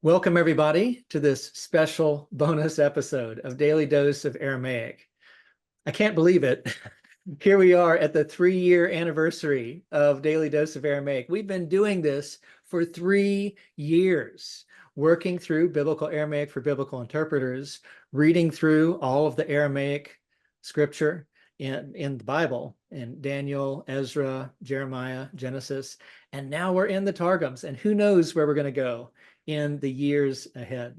Welcome, everybody, to this special bonus episode of Daily Dose of Aramaic. I can't believe it. Here we are at the 3-year anniversary of Daily Dose of Aramaic. We've been doing this for 3 years, working through Biblical Aramaic for Biblical Interpreters, reading through all of the Aramaic scripture in the Bible, in Daniel, Ezra, Jeremiah, Genesis, and now we're in the Targums, and who knows where we're going to go in the years ahead.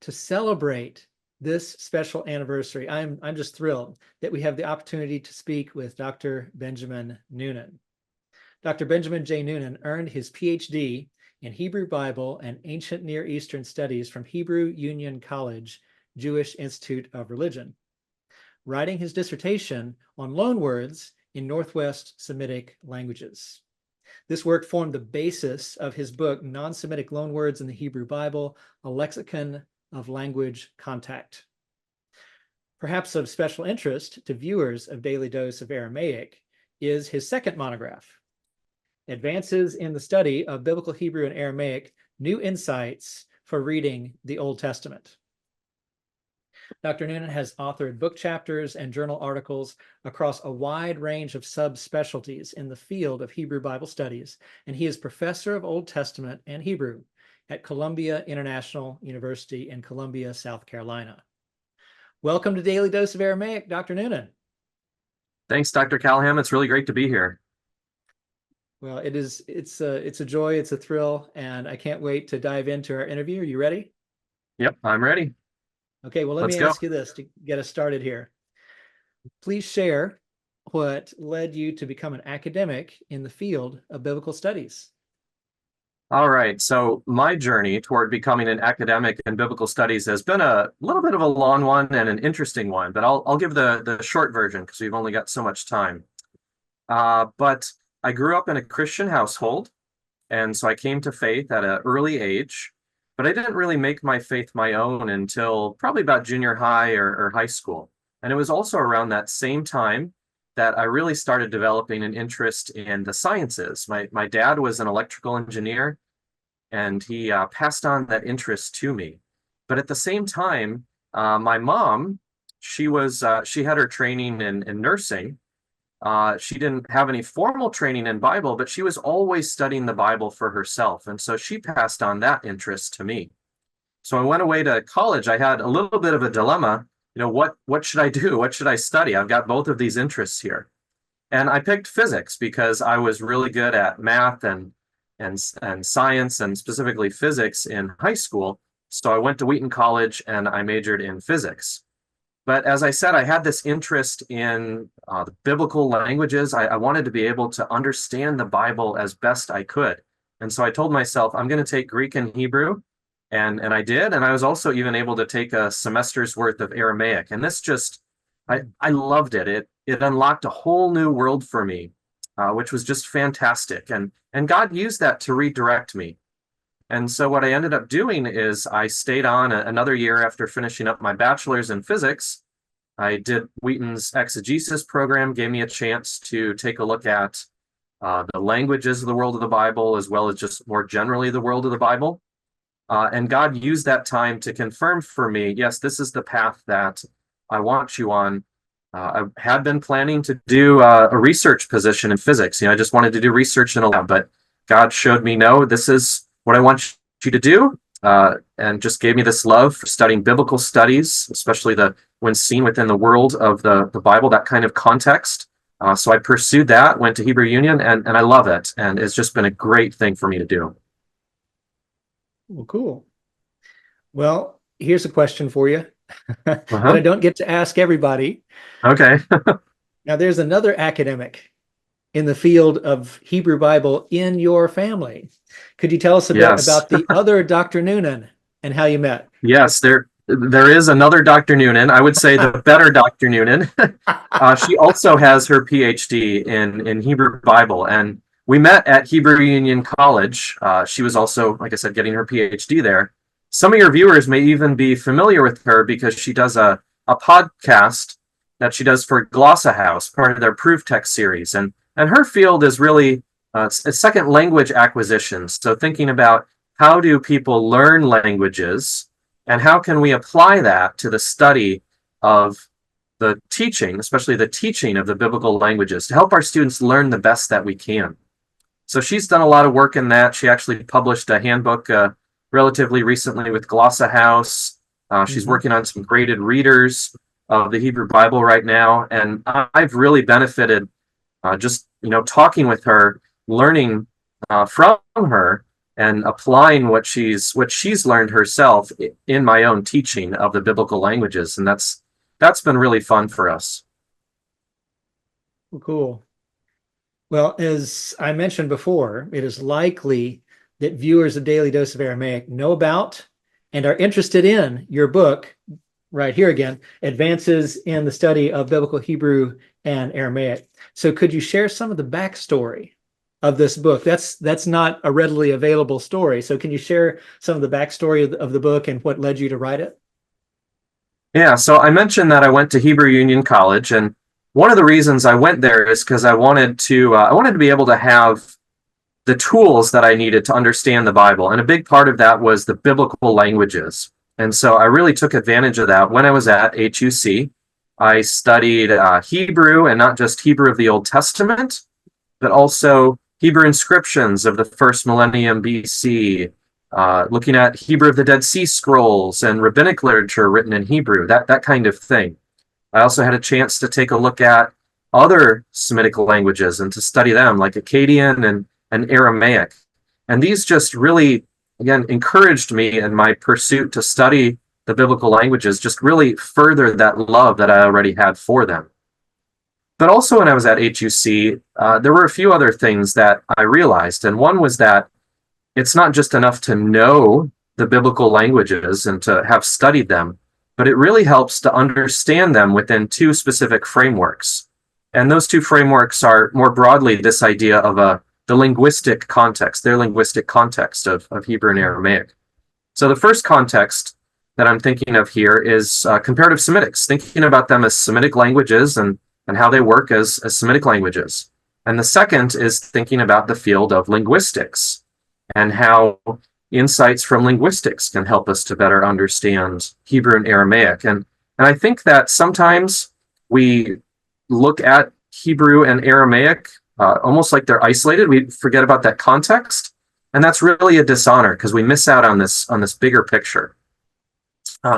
To celebrate this special anniversary, I'm just thrilled that we have the opportunity to speak with Dr. Benjamin Noonan. Dr. Benjamin J. Noonan earned his PhD in Hebrew Bible and Ancient Near Eastern Studies from Hebrew Union College, Jewish Institute of Religion, writing his dissertation on loanwords in Northwest Semitic languages. This work formed the basis of his book, Non-Semitic Loanwords in the Hebrew Bible, a lexicon of language contact. Perhaps of special interest to viewers of Daily Dose of Aramaic is his second monograph, Advances in the Study of Biblical Hebrew and Aramaic, New Insights for Reading the Old Testament. Dr. Noonan has authored book chapters and journal articles across a wide range of subspecialties in the field of Hebrew Bible studies, and he is professor of Old Testament and Hebrew at Columbia International University in Columbia, South Carolina. Welcome to Daily Dose of Aramaic, Dr. Noonan. Thanks, Dr. Callahan. It's really great to be here. Well, it's a joy, it's a thrill, and I can't wait to dive into our interview. Are you ready? Yep, I'm ready. Okay, well, let me ask you this to get us started here. Please share what led you to become an academic in the field of biblical studies. All right, so my journey toward becoming an academic in biblical studies has been a little bit of a long one and an interesting one, but I'll give the short version because we've only got so much time. But I grew up in a Christian household, and so I came to faith at an early age. But I didn't really make my faith my own until probably about junior high or high school. And it was also around that same time that I really started developing an interest in the sciences. My dad was an electrical engineer, and he passed on that interest to me. But at the same time, my mom, she had her training in nursing. She didn't have any formal training in Bible, but she was always studying the Bible for herself. And so she passed on that interest to me. So I went away to college. I had a little bit of a dilemma. What should I do? What should I study? I've got both of these interests here. And I picked physics because I was really good at math and science, and specifically physics in high school. So I went to Wheaton College and I majored in physics. But as I said, I had this interest in the biblical languages. I wanted to be able to understand the Bible as best I could. And so I told myself, I'm going to take Greek and Hebrew. And I did. And I was also even able to take a semester's worth of Aramaic. And this I loved it. It unlocked a whole new world for me, which was just fantastic. And God used that to redirect me. And so what I ended up doing is I stayed on another year after finishing up my bachelor's in physics. I did Wheaton's exegesis program, gave me a chance to take a look at the languages of the world of the Bible, as well as just more generally the world of the Bible. And God used that time to confirm for me, yes, this is the path that I want you on. I had been planning to do a research position in physics. I just wanted to do research in a lab, but God showed me, no, this is what I want you to do, and just gave me this love for studying biblical studies, especially when seen within the world of the Bible, that kind of context. So I pursued that, went to Hebrew Union, and I love it. And it's just been a great thing for me to do. Well, cool. Well, here's a question for you that I don't get to ask everybody. Okay. Now, there's another academic in the field of Hebrew Bible in your family. Could you tell us a bit about the other Dr. Noonan and how you met? Yes, there is another Dr. Noonan. I would say the better Dr. Noonan. She also has her PhD in Hebrew Bible, and we met at Hebrew Union College. She was also, like I said, getting her PhD there. Some of your viewers may even be familiar with her because she does a podcast that she does for Glossa House, part of their proof text series. And her field is really second language acquisitions. So thinking about how do people learn languages, and how can we apply that to the study of the teaching, especially the teaching of the biblical languages, to help our students learn the best that we can. So she's done a lot of work in that. She actually published a handbook relatively recently with Glossa House. She's working on some graded readers of the Hebrew Bible right now, and I've really benefited just talking with her, learning from her, and applying what she's learned herself in my own teaching of the biblical languages, and that's been really fun for us. Cool. Well, as I mentioned before, it is likely that viewers of Daily Dose of Aramaic know about and are interested in your book, right here again, Advances in the Study of Biblical Hebrew and Aramaic. So could you share some of the backstory of this book? That's not a readily available story. So can you share some of the backstory of the book and what led you to write it? Yeah, so I mentioned that I went to Hebrew Union College, and one of the reasons I went there is because I wanted to be able to have the tools that I needed to understand the Bible, and a big part of that was the biblical languages. And so I really took advantage of that when I was at HUC. I studied Hebrew, and not just Hebrew of the Old Testament, but also Hebrew inscriptions of the first millennium BC, looking at Hebrew of the Dead Sea Scrolls and rabbinic literature written in Hebrew, that kind of thing. I also had a chance to take a look at other Semitic languages and to study them, like Akkadian and Aramaic. And these just really, again, encouraged me in my pursuit to study the biblical languages, just really furthered that love that I already had for them. But also when I was at HUC, there were a few other things that I realized. And one was that it's not just enough to know the biblical languages and to have studied them, but it really helps to understand them within two specific frameworks. And those two frameworks are more broadly this idea of the linguistic context, their linguistic context of Hebrew and Aramaic. So the first context that I'm thinking of here is comparative Semitics, thinking about them as Semitic languages and how they work as Semitic languages. And the second is thinking about the field of linguistics and how insights from linguistics can help us to better understand Hebrew and Aramaic. And I think that sometimes we look at Hebrew and Aramaic almost like they're isolated. We forget about that context, and that's really a dishonor because we miss out on this bigger picture.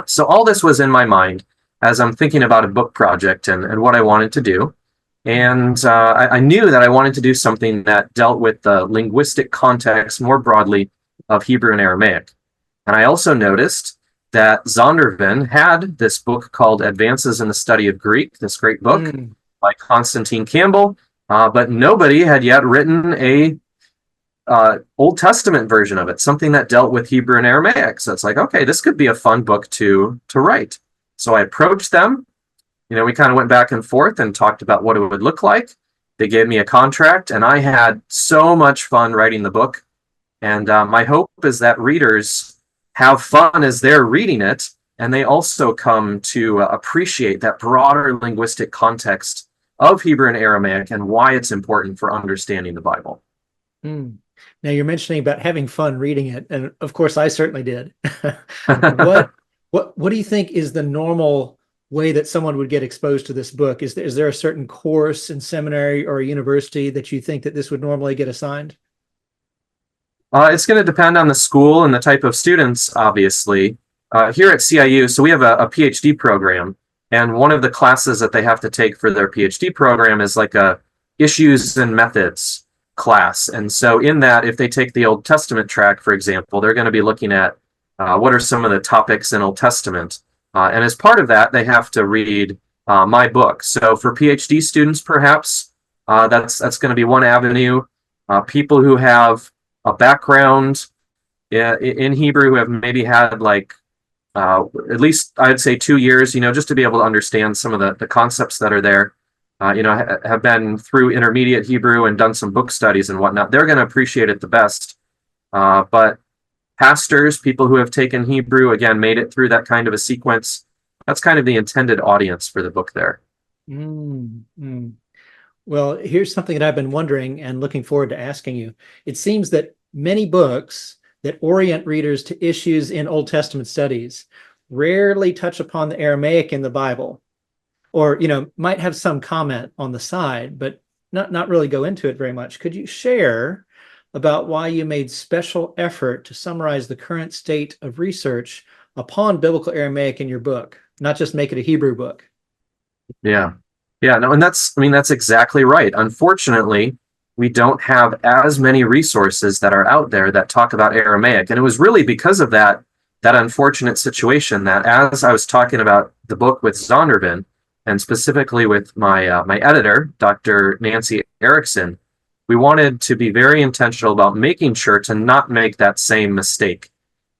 So all this was in my mind as I'm thinking about a book project and what I wanted to do. And I knew that I wanted to do something that dealt with the linguistic context more broadly of Hebrew and Aramaic. And I also noticed that Zondervan had this book called Advances in the Study of Greek, this great book by Constantine Campbell, but nobody had yet written a Old Testament version of it, something that dealt with Hebrew and Aramaic. So it's like, okay, this could be a fun book to write. So I approached them. We kind of went back and forth and talked about what it would look like. They gave me a contract, and I had so much fun writing the book. And my hope is that readers have fun as they're reading it, and they also come to appreciate that broader linguistic context of Hebrew and Aramaic and why it's important for understanding the Bible. Now you're mentioning about having fun reading it, and of course I certainly did. What do you think is the normal way that someone would get exposed to this book? Is there a certain course in seminary or a university that you think that this would normally get assigned? It's going to depend on the school and the type of students, obviously. Here at CIU, so we have a PhD program, and one of the classes that they have to take for their PhD program is like a issues and methods class. And so in that, if they take the Old Testament track, for example, they're going to be looking at what are some of the topics in Old Testament. And as part of that, they have to read my book. So for PhD students, perhaps, that's going to be one avenue. People who have a background in Hebrew, who have maybe had at least I'd say 2 years, just to be able to understand some of the concepts that are there, have been through intermediate Hebrew and done some book studies and whatnot. They're going to appreciate it the best. But pastors, people who have taken Hebrew, again, made it through that kind of a sequence, that's kind of the intended audience for the book there. Well, here's something that I've been wondering and looking forward to asking you. It seems that many books that orient readers to issues in Old Testament studies rarely touch upon the Aramaic in the Bible, or, might have some comment on the side, but not really go into it very much. Could you share about why you made special effort to summarize the current state of research upon biblical Aramaic in your book, not just make it a Hebrew book? Yeah. Yeah, no, and that's exactly right. Unfortunately, we don't have as many resources that are out there that talk about Aramaic. And it was really because of that unfortunate situation that as I was talking about the book with Zondervan, and specifically with my my editor, Dr. Nancy Erickson, we wanted to be very intentional about making sure to not make that same mistake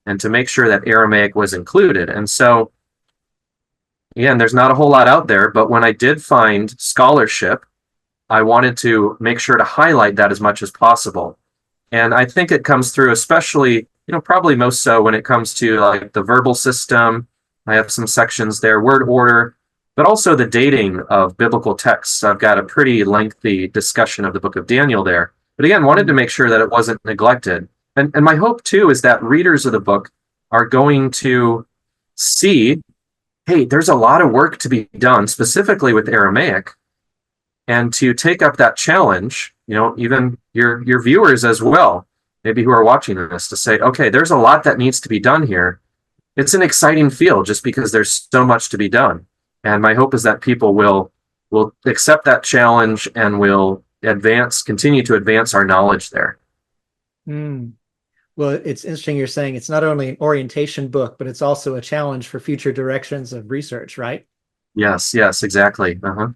and to make sure that Aramaic was included. And so, again, there's not a whole lot out there, but when I did find scholarship, I wanted to make sure to highlight that as much as possible. And I think it comes through, especially, probably most so when it comes to like the verbal system. I have some sections there, word order, but also the dating of biblical texts. I've got a pretty lengthy discussion of the book of Daniel there. But again, wanted to make sure that it wasn't neglected. And my hope, too, is that readers of the book are going to see, hey, there's a lot of work to be done, specifically with Aramaic, and to take up that challenge, even your viewers as well, maybe who are watching this, to say, okay, there's a lot that needs to be done here. It's an exciting field just because there's so much to be done. And my hope is that people will accept that challenge and will continue to advance our knowledge there. Well, it's interesting you're saying it's not only an orientation book, but it's also a challenge for future directions of research, right? Yes, exactly. Well,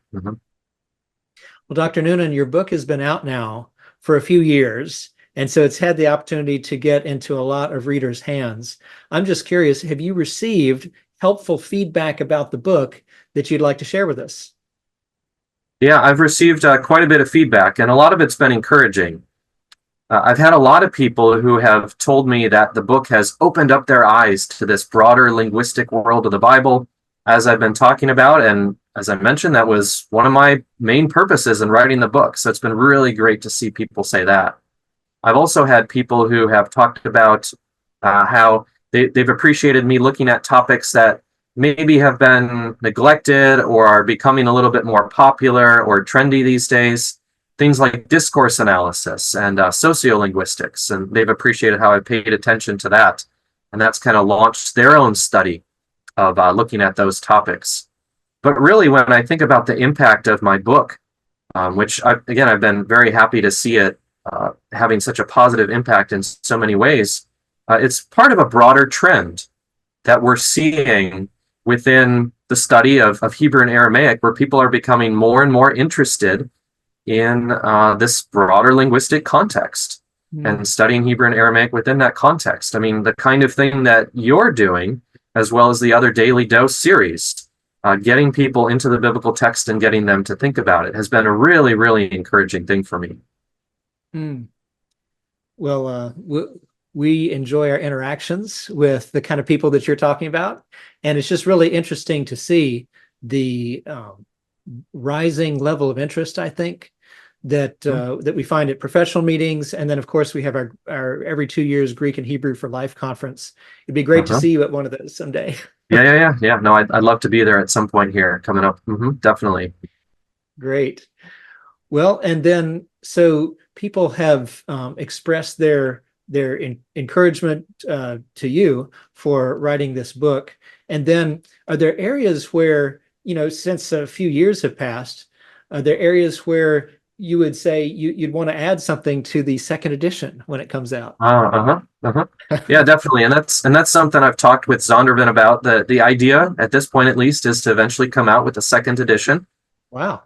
Dr. Noonan, your book has been out now for a few years, and so it's had the opportunity to get into a lot of readers' hands. I'm just curious, have you received helpful feedback about the book that you'd like to share with us? Yeah, I've received quite a bit of feedback, and a lot of it's been encouraging. I've had a lot of people who have told me that the book has opened up their eyes to this broader linguistic world of the Bible, as I've been talking about. And as I mentioned, that was one of my main purposes in writing the book. So it's been really great to see people say that. I've also had people who have talked about how they've appreciated me looking at topics that maybe have been neglected or are becoming a little bit more popular or trendy these days. Things like discourse analysis and sociolinguistics, and they've appreciated how I paid attention to that. And that's kind of launched their own study of looking at those topics. But really, when I think about the impact of my book, which I've been very happy to see it having such a positive impact in so many ways, it's part of a broader trend that we're seeing within the study of Hebrew and Aramaic, where people are becoming more and more interested in this broader linguistic context and studying Hebrew and Aramaic within that context. I mean, the kind of thing that you're doing, as well as the other Daily Dose series, getting people into the biblical text and getting them to think about it, has been a really, really encouraging thing for me. Well, we enjoy our interactions with the kind of people that you're talking about, and it's just really interesting to see the rising level of interest, I think, that we find at professional meetings. And then, of course, we have our every 2 years Greek and Hebrew for Life conference. It'd be great to see you at one of those someday. Yeah. No, I'd love to be there at some point here coming up. Definitely. Great. Well, and then, so people have expressed their encouragement to you for writing this book. And then, are there areas where, since a few years have passed, are there areas where you would say you'd want to add something to the second edition when it comes out? Yeah, definitely. And that's something I've talked with Zondervan about. The idea, at this point at least, is to eventually come out with a second edition. Wow.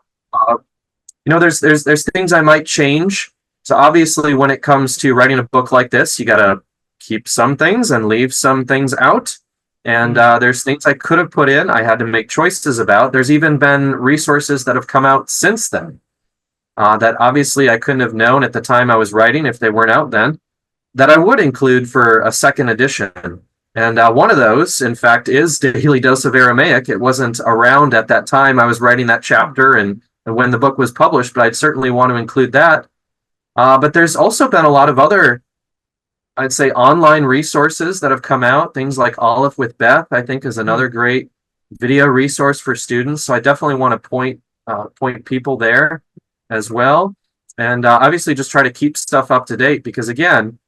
There's things I might change. So obviously, when it comes to writing a book like this, you got to keep some things and leave some things out. And there's things I could have put in, I had to make choices about. There's even been resources that have come out since then that obviously I couldn't have known at the time I was writing, if they weren't out then, that I would include for a second edition. And one of those, in fact, is Daily Dose of Aramaic. It wasn't around at that time I was writing that chapter and when the book was published, but I'd certainly want to include that. But there's also been a lot of other I'd say online resources that have come out, things like Aleph with Beth, I think is another great video resource for students. So I definitely want to point people there as well. And obviously just try to keep stuff up to date because again,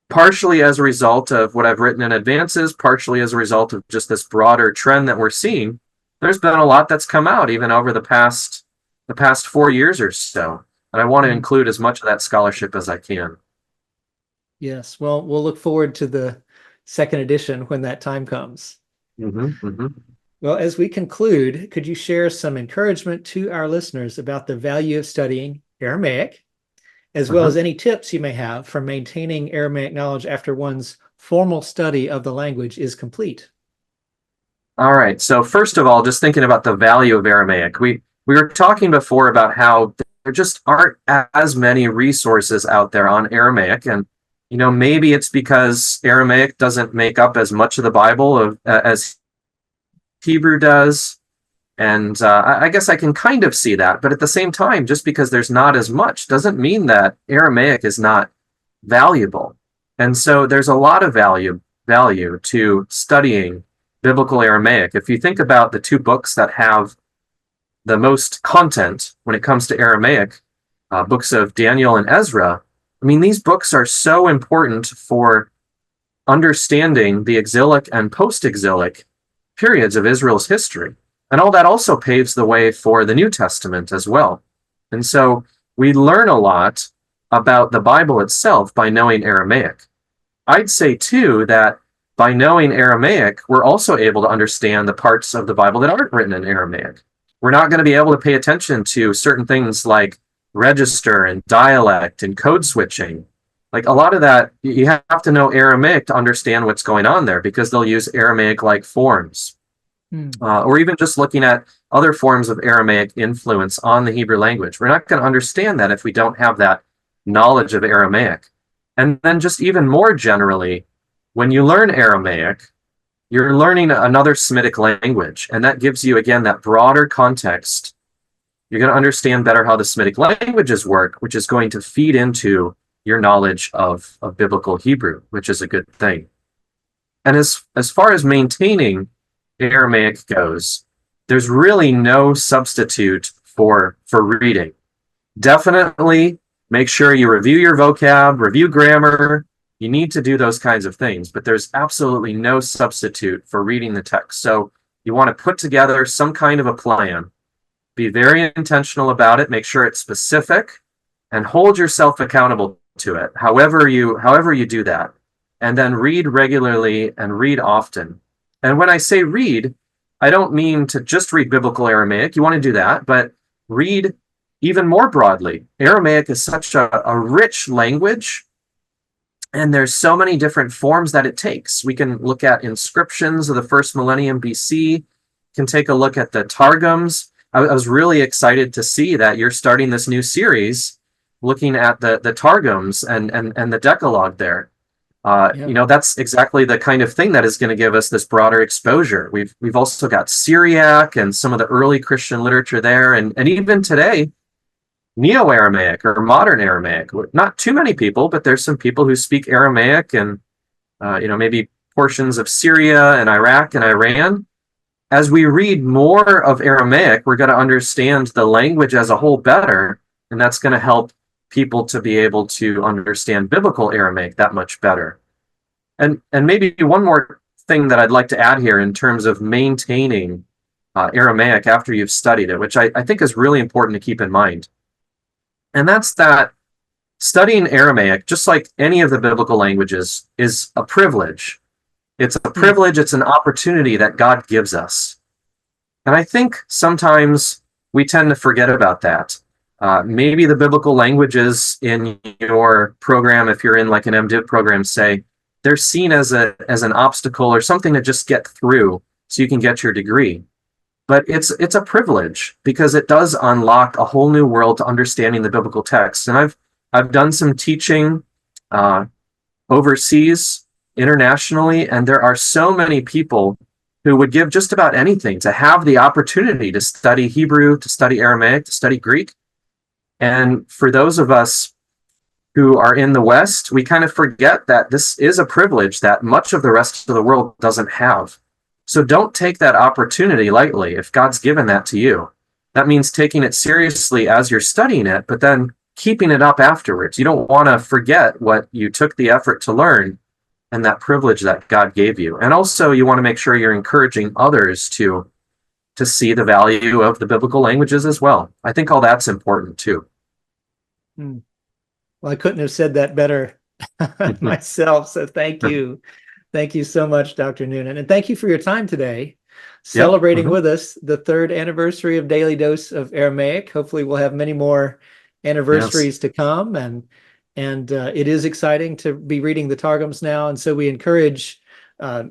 partially as a result of what I've written in advances, partially as a result of just this broader trend that we're seeing, there's been a lot that's come out even over the past 4 years or so. And I want to include as much of that scholarship as I can. Yes. Well, we'll look forward to the second edition when that time comes. Well, as we conclude, could you share some encouragement to our listeners about the value of studying Aramaic, as well as any tips you may have for maintaining Aramaic knowledge after one's formal study of the language is complete? All right. So first of all, just thinking about the value of Aramaic, we were talking before about how there just aren't as many resources out there on Aramaic, and maybe it's because Aramaic doesn't make up as much of the Bible as Hebrew does. And I guess I can kind of see that. But at the same time, just because there's not as much doesn't mean that Aramaic is not valuable. And so there's a lot of value to studying biblical Aramaic. If you think about the two books that have the most content when it comes to Aramaic, books of Daniel and Ezra, I mean, these books are so important for understanding the exilic and post-exilic periods of Israel's history. And all that also paves the way for the New Testament as well. And so we learn a lot about the Bible itself by knowing Aramaic. I'd say, too, that by knowing Aramaic, we're also able to understand the parts of the Bible that aren't written in Aramaic. We're not going to be able to pay attention to certain things like register and dialect and code switching. Like a lot of that, you have to know Aramaic to understand what's going on there because they'll use Aramaic-like forms. Or even just looking at other forms of Aramaic influence on the Hebrew language. We're not going to understand that if we don't have that knowledge of Aramaic. And then just even more generally, when you learn Aramaic, you're learning another Semitic language, and that gives you, again, that broader context. You're going to understand better how the Semitic languages work, which is going to feed into your knowledge of biblical Hebrew, which is a good thing. And as far as maintaining Aramaic goes, there's really no substitute for reading. Definitely make sure you review your vocab, review grammar. You need to do those kinds of things, but there's absolutely no substitute for reading the text. So you want to put together some kind of a plan. Be very intentional about it. Make sure it's specific and hold yourself accountable to it, however you do that. And then read regularly and read often. And when I say read, I don't mean to just read biblical Aramaic. You want to do that, but read even more broadly. Aramaic is such a rich language, and there's so many different forms that it takes. We can look at inscriptions of the first millennium BC, can take a look at the Targums. I was really excited to see that you're starting this new series looking at the Targums and the Decalogue there. That's exactly the kind of thing that is going to give us this broader exposure. We've also got Syriac and some of the early Christian literature there, and even today, Neo-Aramaic or modern Aramaic. Not too many people, but there's some people who speak Aramaic and maybe portions of Syria and Iraq and Iran. As we read more of Aramaic, we're going to understand the language as a whole better, and that's going to help people to be able to understand biblical Aramaic that much better. And maybe one more thing that I'd like to add here in terms of maintaining Aramaic after you've studied it, which I think is really important to keep in mind. And that's that studying Aramaic, just like any of the biblical languages, is a privilege. It's a privilege, it's an opportunity that God gives us. And I think sometimes we tend to forget about that. Maybe the biblical languages in your program, if you're in like an MDiv program, say, they're seen as an obstacle or something to just get through so you can get your degree. But it's a privilege because it does unlock a whole new world to understanding the biblical text. And I've done some teaching overseas, internationally, and there are so many people who would give just about anything to have the opportunity to study Hebrew, to study Aramaic, to study Greek. And for those of us who are in the West, we kind of forget that this is a privilege that much of the rest of the world doesn't have. So don't take that opportunity lightly if God's given that to you. That means taking it seriously as you're studying it, but then keeping it up afterwards. You don't want to forget what you took the effort to learn and that privilege that God gave you. And also you want to make sure you're encouraging others to see the value of the biblical languages as well. I think all that's important too. Well, I couldn't have said that better myself. So thank you. Thank you so much, Dr. Noonan. And thank you for your time today, celebrating with us the 3rd anniversary of Daily Dose of Aramaic. Hopefully we'll have many more anniversaries to come. And it is exciting to be reading the Targums now. And so we encourage,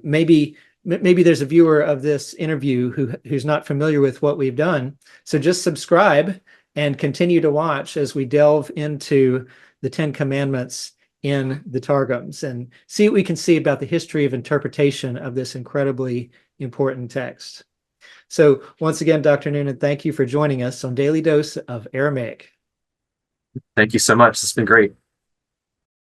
maybe there's a viewer of this interview who's not familiar with what we've done. So just subscribe and continue to watch as we delve into the 10 Commandments in the Targums and see what we can see about the history of interpretation of this incredibly important text. So once again, Dr. Noonan, thank you for joining us on Daily Dose of Aramaic. Thank you so much. It's been great.